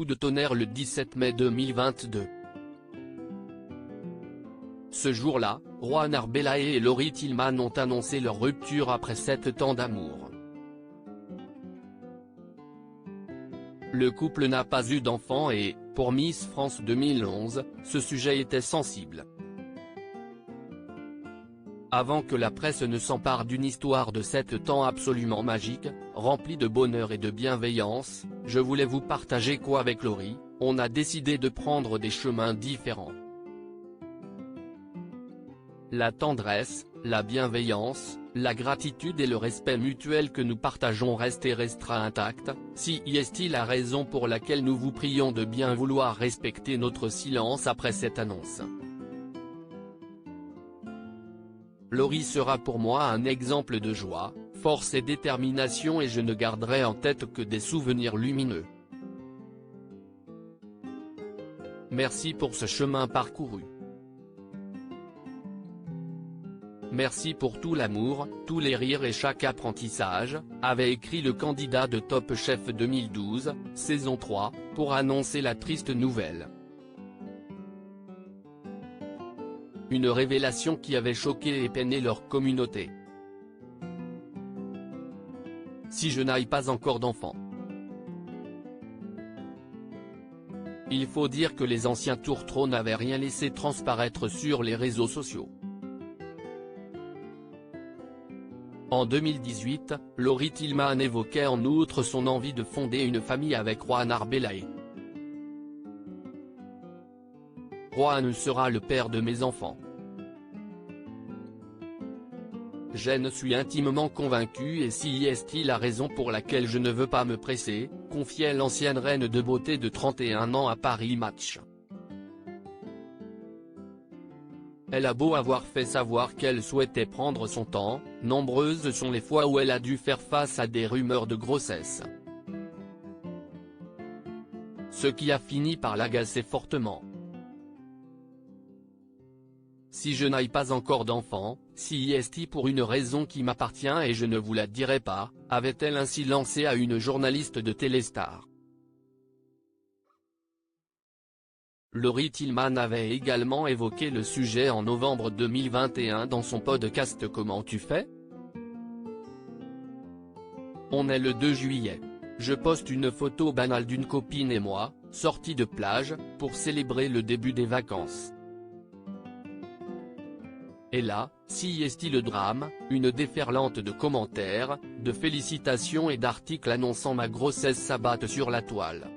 coup de tonnerre le 17 mai 2022. Ce jour-là, Rohan Arbelae et Laurie Tillman ont annoncé leur rupture après 7 ans d'amour. Le couple n'a pas eu d'enfant et, pour Miss France 2011, ce sujet était sensible. Avant que la presse ne s'empare d'une histoire de 7 ans absolument magique, remplie de bonheur et de bienveillance, je voulais vous partager qu'avec Laurie, on a décidé de prendre des chemins différents. La tendresse, la bienveillance, la gratitude et le respect mutuel que nous partageons restent et restera intacts, si est la raison pour laquelle nous vous prions de bien vouloir respecter notre silence après cette annonce. Laurie sera pour moi un exemple de joie, force et détermination et je ne garderai en tête que des souvenirs lumineux. Merci pour ce chemin parcouru. Merci pour tout l'amour, tous les rires et chaque apprentissage, avait écrit le candidat de Top Chef 2012, saison 3, pour annoncer la triste nouvelle. Une révélation qui avait choqué et peiné leur communauté. Si je n'aille pas encore d'enfant. Il faut dire que les anciens tourtereaux n'avaient rien laissé transparaître sur les réseaux sociaux. En 2018, Laurie Tillman évoquait en outre son envie de fonder une famille avec Rohan Arbelae. Rohan sera le père de mes enfants. Je suis intimement convaincu et si est la raison pour laquelle je ne veux pas me presser, confiait l'ancienne reine de beauté de 31 ans à Paris Match. Elle a beau avoir fait savoir qu'elle souhaitait prendre son temps, nombreuses sont les fois où elle a dû faire face à des rumeurs de grossesse. Ce qui a fini par l'agacer fortement. Si je n'aille pas encore d'enfant, si est pour une raison qui m'appartient et je ne vous la dirai pas, avait-elle ainsi lancé à une journaliste de Téléstar. Laurie Tillman avait également évoqué le sujet en novembre 2021 dans son podcast Comment tu fais ? On est le 2 juillet. Je poste une photo banale d'une copine et moi, sortis de plage, pour célébrer le début des vacances. Et là, si est le drame, une déferlante de commentaires, de félicitations et d'articles annonçant ma grossesse s'abattent sur la toile.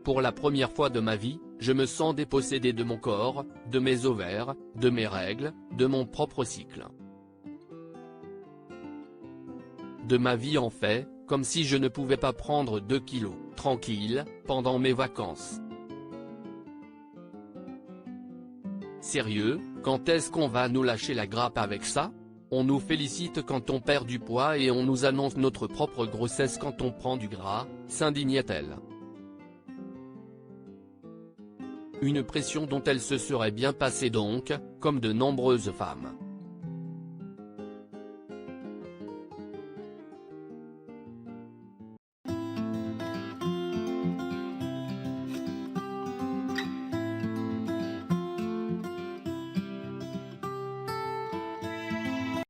Pour la première fois de ma vie, je me sens dépossédé de mon corps, de mes ovaires, de mes règles, de mon propre cycle. De ma vie en fait, comme si je ne pouvais pas prendre 2 kilos, tranquille, pendant mes vacances. Sérieux, quand est-ce qu'on va nous lâcher la grappe avec ça ? On nous félicite quand on perd du poids et on nous annonce notre propre grossesse quand on prend du gras, s'indignait-elle. Une pression dont elle se serait bien passée donc, comme de nombreuses femmes.